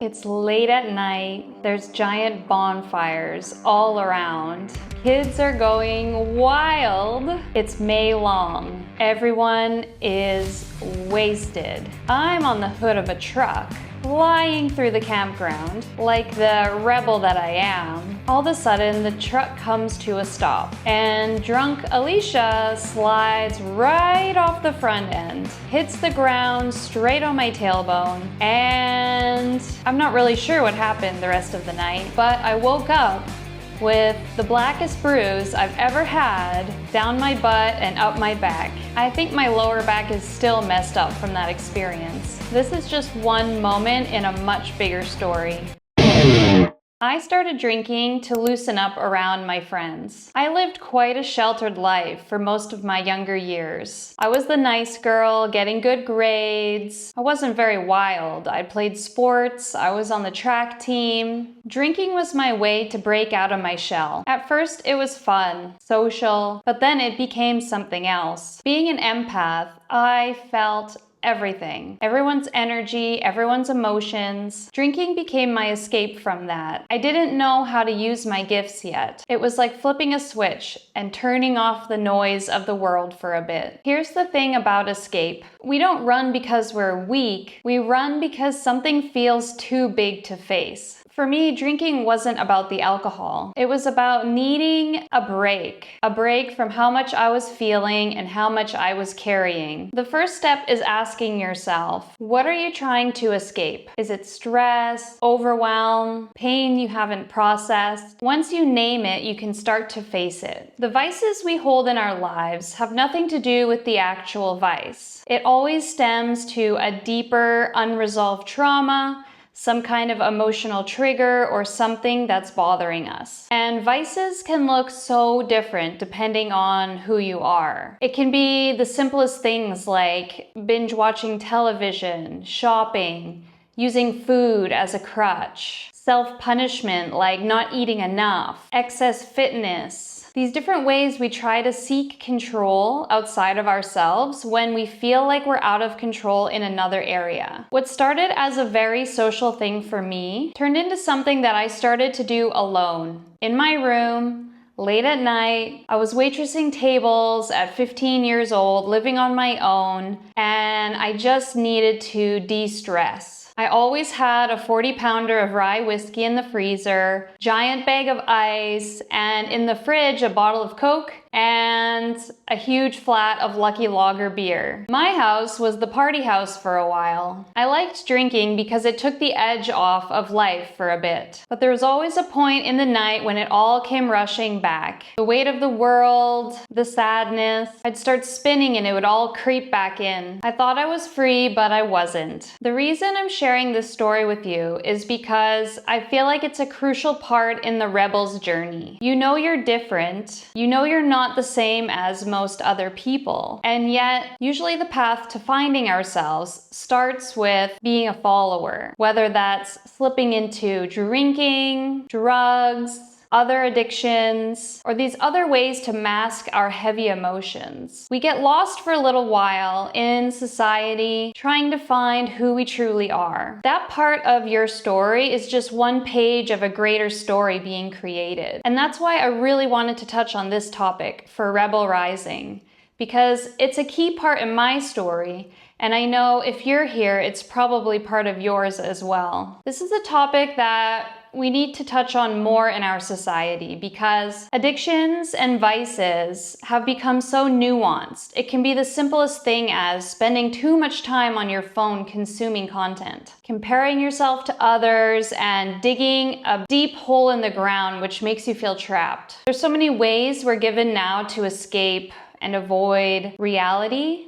It's late at night, there's giant bonfires all around. Kids are going wild. It's May long. Everyone is wasted. I'm on the hood of a truck, flying through the campground like the rebel that I am. All of a sudden, the truck comes to a stop, and drunk Alicia slides right off the front end, hits the ground straight on my tailbone, and I'm not really sure what happened the rest of the night, but I woke up with the blackest bruise I've ever had down my butt and up my back. I think my lower back is still messed up from that experience. This is just one moment in a much bigger story. I started drinking to loosen up around my friends. I lived quite a sheltered life for most of my younger years. I was the nice girl, getting good grades. I wasn't very wild. I played sports. I was on the track team. Drinking was my way to break out of my shell. At first, it was fun, social, but then it became something else. Being an empath, I felt everything. Everyone's energy, everyone's emotions. Drinking became my escape from that. I didn't know how to use my gifts yet. It was like flipping a switch and turning off the noise of the world for a bit. Here's the thing about escape. We don't run because we're weak. We run because something feels too big to face. For me, drinking wasn't about the alcohol. It was about needing a break from how much I was feeling and how much I was carrying. The first step is asking yourself, what are you trying to escape? Is it stress, overwhelm, pain you haven't processed? Once you name it, you can start to face it. The vices we hold in our lives have nothing to do with the actual vice. It always stems to a deeper, unresolved trauma, some kind of emotional trigger, or something that's bothering us. And vices can look so different depending on who you are. It can be the simplest things like binge watching television, shopping, using food as a crutch, self-punishment like not eating enough, excess fitness. These different ways we try to seek control outside of ourselves when we feel like we're out of control in another area. What started as a very social thing for me turned into something that I started to do alone, in my room, late at night. I was waitressing tables at 15 years old, living on my own, and I just needed to de-stress. I always had a 40-pounder of rye whiskey in the freezer, giant bag of ice, and in the fridge a bottle of Coke and a huge flat of Lucky Lager beer. My house was the party house for a while. I liked drinking because it took the edge off of life for a bit. But there was always a point in the night when it all came rushing back. The weight of the world, the sadness. I'd start spinning and it would all creep back in. I thought I was free, but I wasn't. The reason I'm sharing this story with you is because I feel like it's a crucial part in the rebel's journey. You know you're different. You know you're not the same as most other people. And yet, usually the path to finding ourselves starts with being a follower, whether that's slipping into drinking, drugs, other addictions, or these other ways to mask our heavy emotions. We get lost for a little while in society, trying to find who we truly are. That part of your story is just one page of a greater story being created. And that's why I really wanted to touch on this topic for Rebel Rising, because it's a key part in my story, and I know if you're here, it's probably part of yours as well. This is a topic that we need to touch on more in our society because addictions and vices have become so nuanced. It can be the simplest thing as spending too much time on your phone consuming content, comparing yourself to others, and digging a deep hole in the ground which makes you feel trapped. There's so many ways we're given now to escape and avoid reality.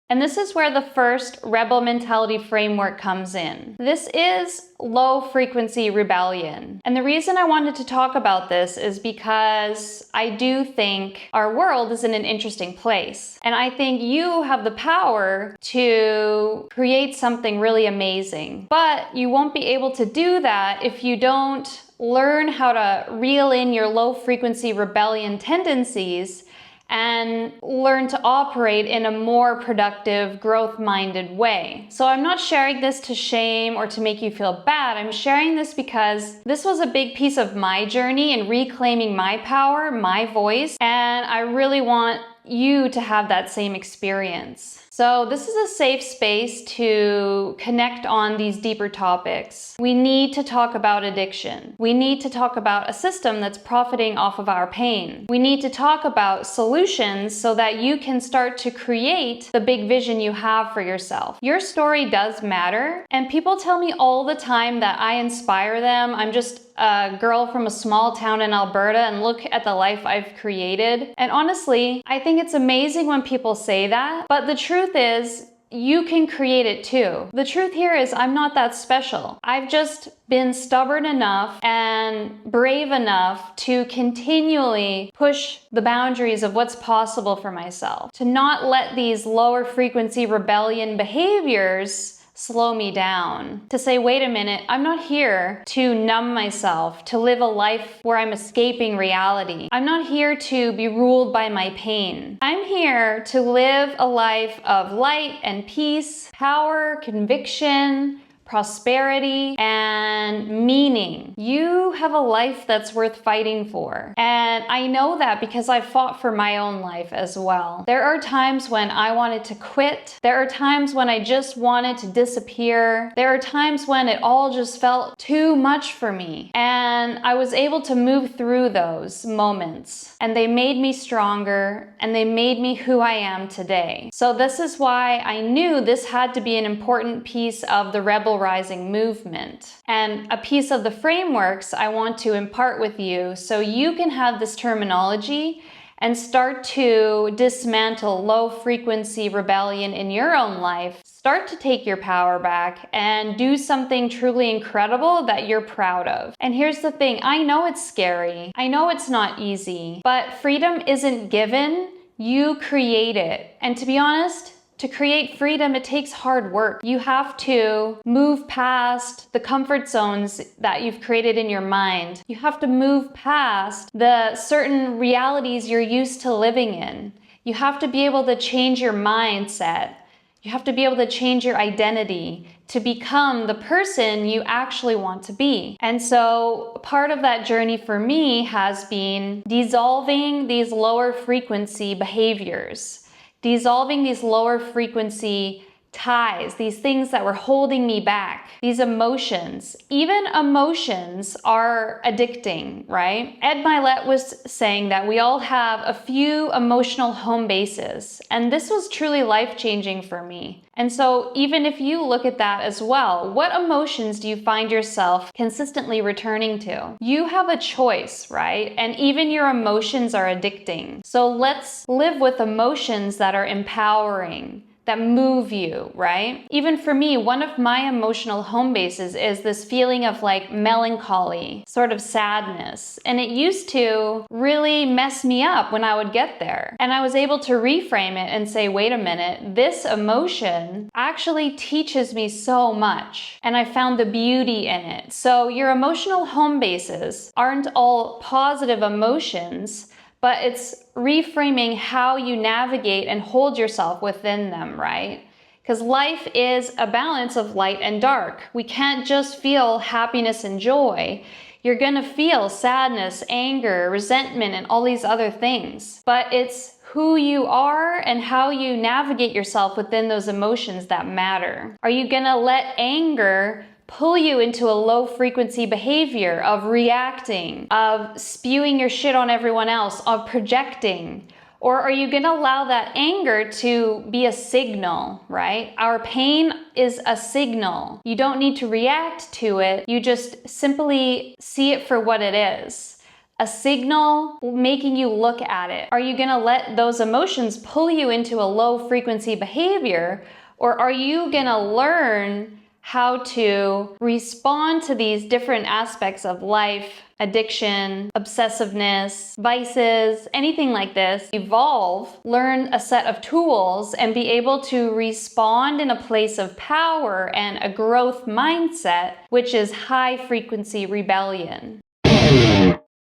And this is where the first rebel mentality framework comes in. This is low frequency rebellion. And the reason I wanted to talk about this is because I do think our world is in an interesting place. And I think you have the power to create something really amazing. But you won't be able to do that if you don't learn how to reel in your low frequency rebellion tendencies and learn to operate in a more productive, growth-minded way. So I'm not sharing this to shame or to make you feel bad. I'm sharing this because this was a big piece of my journey in reclaiming my power, my voice, and I really want you to have that same experience. So this is a safe space to connect on these deeper topics. We need to talk about addiction. We need to talk about a system that's profiting off of our pain. We need to talk about solutions so that you can start to create the big vision you have for yourself. Your story does matter, and people tell me all the time that I inspire them. I'm just a girl from a small town in Alberta, and look at the life I've created. And honestly, I think it's amazing when people say that, but the truth is, you can create it too. The truth here is I'm not that special. I've just been stubborn enough and brave enough to continually push the boundaries of what's possible for myself, to not let these lower frequency rebellion behaviors slow me down, to say, wait a minute, I'm not here to numb myself, to live a life where I'm escaping reality. I'm not here to be ruled by my pain. I'm here to live a life of light and peace, power, conviction, prosperity, and meaning. You have a life that's worth fighting for. And I know that because I fought for my own life as well. There are times when I wanted to quit. There are times when I just wanted to disappear. There are times when it all just felt too much for me. And I was able to move through those moments. And they made me stronger, and they made me who I am today. So this is why I knew this had to be an important piece of the Rebel Rising movement, and a piece of the frameworks I want to impart with you so you can have this terminology and start to dismantle low frequency rebellion in your own life. Start to take your power back and do something truly incredible that you're proud of. And here's the thing, I know it's scary. I know it's not easy, but freedom isn't given, you create it. And to be honest, to create freedom, it takes hard work. You have to move past the comfort zones that you've created in your mind. You have to move past the certain realities you're used to living in. You have to be able to change your mindset. You have to be able to change your identity to become the person you actually want to be. And so part of that journey for me has been dissolving these lower frequency behaviors. Dissolving these lower frequency ties, these things that were holding me back, these emotions. Even emotions are addicting, right? Ed Milet was saying that we all have a few emotional home bases, and this was truly life-changing for me. And so even if you look at that as well, what emotions do you find yourself consistently returning to? You have a choice, right? And even your emotions are addicting. So let's live with emotions that are empowering, that move you, right? Even for me, one of my emotional home bases is this feeling of like melancholy, sort of sadness. And it used to really mess me up when I would get there. And I was able to reframe it and say, wait a minute, this emotion actually teaches me so much. And I found the beauty in it. So your emotional home bases aren't all positive emotions, but it's reframing how you navigate and hold yourself within them, right? Because life is a balance of light and dark. We can't just feel happiness and joy. You're gonna feel sadness, anger, resentment, and all these other things. But it's who you are and how you navigate yourself within those emotions that matter. Are you gonna let anger pull you into a low frequency behavior of reacting, of spewing your shit on everyone else, of projecting? Or are you gonna allow that anger to be a signal, right? Our pain is a signal. You don't need to react to it. You just simply see it for what it is. A signal making you look at it. Are you gonna let those emotions pull you into a low frequency behavior? Or are you gonna learn how to respond to these different aspects of life, addiction, obsessiveness, vices, anything like this, evolve, learn a set of tools, and be able to respond in a place of power and a growth mindset, which is high frequency rebellion.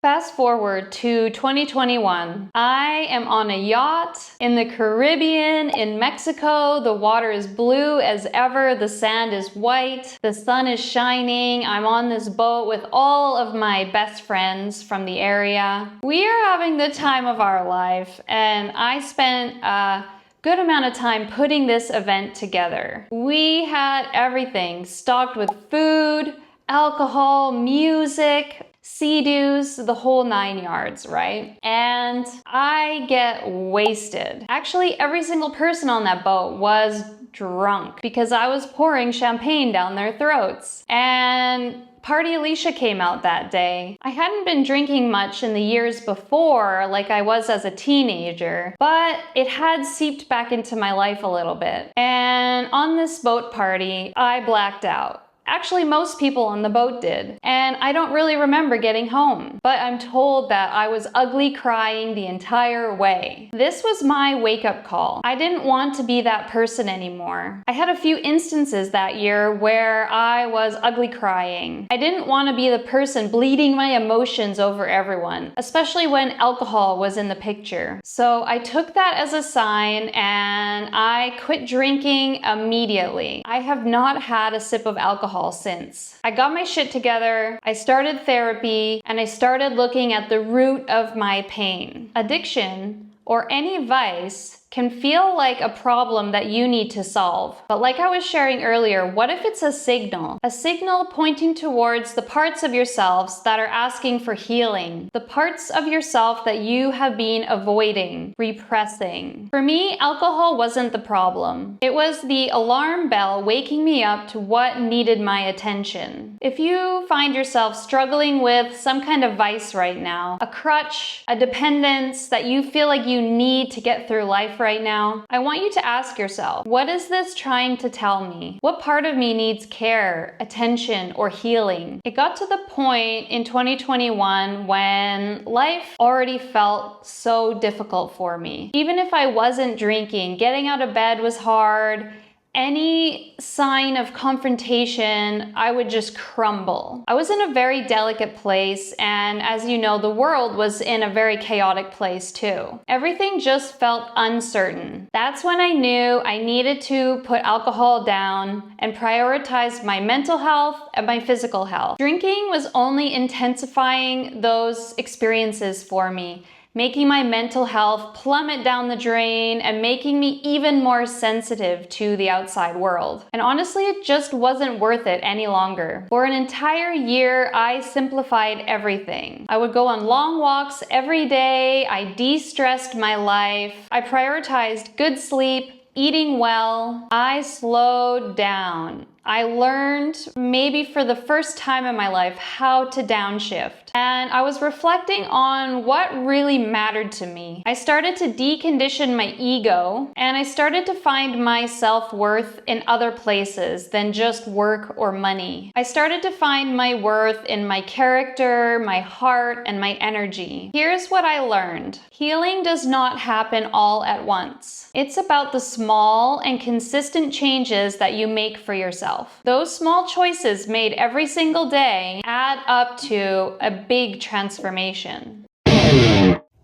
Fast forward to 2021. I am on a yacht in the Caribbean in Mexico. The water is blue as ever. The sand is white. The sun is shining. I'm on this boat with all of my best friends from the area. We are having the time of our life, and I spent good amount of time putting this event together. We had everything stocked with food, alcohol, music, sea-doos, the whole 9 yards, right? And I get wasted. Actually, every single person on that boat was drunk because I was pouring champagne down their throats. And Party Alicia came out that day. I hadn't been drinking much in the years before like I was as a teenager, but it had seeped back into my life a little bit. And on this boat party, I blacked out. Actually, most people on the boat did, and I don't really remember getting home, but I'm told that I was ugly crying the entire way. This was my wake-up call. I didn't want to be that person anymore. I had a few instances that year where I was ugly crying. I didn't want to be the person bleeding my emotions over everyone, especially when alcohol was in the picture. So I took that as a sign and I quit drinking immediately. I have not had a sip of alcohol since. I got my shit together, I started therapy, and I started looking at the root of my pain. Addiction, or any vice, can feel like a problem that you need to solve. But like I was sharing earlier, what if it's a signal? A signal pointing towards the parts of yourselves that are asking for healing. The parts of yourself that you have been avoiding, repressing. For me, alcohol wasn't the problem. It was the alarm bell waking me up to what needed my attention. If you find yourself struggling with some kind of vice right now, a crutch, a dependence that you feel like you need to get through life right now, I want you to ask yourself, what is this trying to tell me? What part of me needs care, attention, or healing? It got to the point in 2021 when life already felt so difficult for me. Even if I wasn't drinking, getting out of bed was hard. Any sign of confrontation, I would just crumble. I was in a very delicate place, and as you know, the world was in a very chaotic place too. Everything just felt uncertain. That's when I knew I needed to put alcohol down and prioritize my mental health and my physical health. Drinking was only intensifying those experiences for me, making my mental health plummet down the drain and making me even more sensitive to the outside world. And honestly, it just wasn't worth it any longer. For an entire year, I simplified everything. I would go on long walks every day. I de-stressed my life. I prioritized good sleep, eating well. I slowed down. I learned, maybe for the first time in my life, how to downshift. And I was reflecting on what really mattered to me. I started to decondition my ego, and I started to find my self-worth in other places than just work or money. I started to find my worth in my character, my heart, and my energy. Here's what I learned. Healing does not happen all at once. It's about the small and consistent changes that you make for yourself. Those small choices made every single day add up to a big transformation.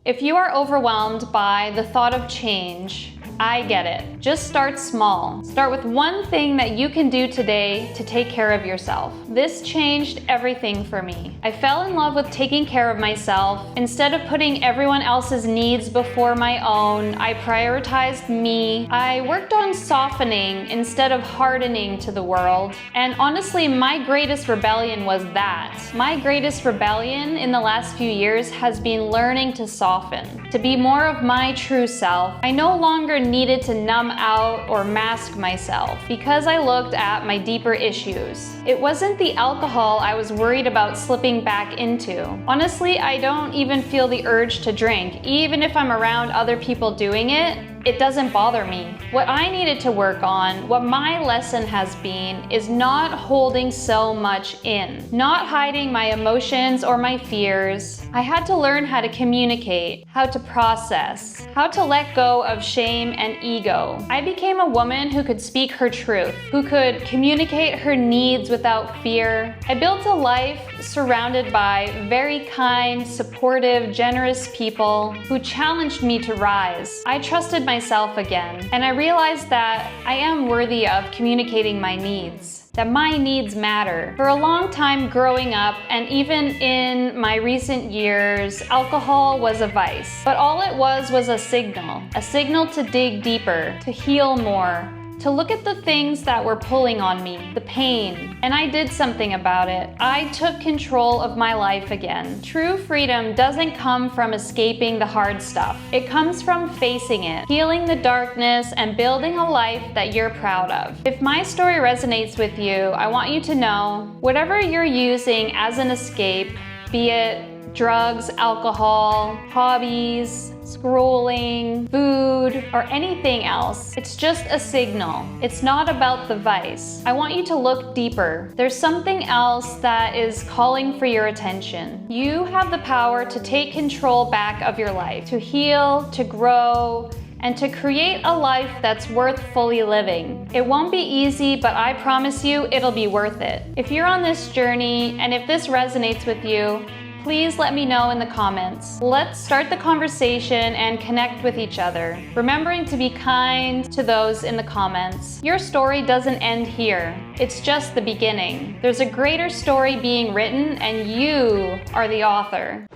If you are overwhelmed by the thought of change, I get it. Just start small. Start with one thing that you can do today to take care of yourself. This changed everything for me. I fell in love with taking care of myself. Instead of putting everyone else's needs before my own, I prioritized me. I worked on softening instead of hardening to the world. And honestly, my greatest rebellion was that. My greatest rebellion in the last few years has been learning to soften, to be more of my true self. I no longer needed to numb out or mask myself because I looked at my deeper issues. It wasn't the alcohol I was worried about slipping back into. Honestly, I don't even feel the urge to drink. Even if I'm around other people doing it, it doesn't bother me. What I needed to work on, what my lesson has been, is not holding so much in, not hiding my emotions or my fears. I had to learn how to communicate, how to process, how to let go of shame and ego. I became a woman who could speak her truth, who could communicate her needs without fear. I built a life surrounded by very kind, supportive, generous people who challenged me to rise. I trusted myself again, and I realized that I am worthy of communicating my needs, that my needs matter. For a long time growing up, and even in my recent years, alcohol was a vice. But all it was a signal to dig deeper, to heal more, to look at the things that were pulling on me, the pain. And I did something about it. I took control of my life again. True freedom doesn't come from escaping the hard stuff. It comes from facing it, healing the darkness, and building a life that you're proud of. If my story resonates with you, I want you to know, whatever you're using as an escape, be it drugs, alcohol, hobbies, scrolling, food, or anything else, it's just a signal. It's not about the vice. I want you to look deeper. There's something else that is calling for your attention. You have the power to take control back of your life, to heal, to grow, and to create a life that's worth fully living. It won't be easy, but I promise you it'll be worth it. If you're on this journey, and if this resonates with you, please let me know in the comments. Let's start the conversation and connect with each other, remembering to be kind to those in the comments. Your story doesn't end here. It's just the beginning. There's a greater story being written, and you are the author.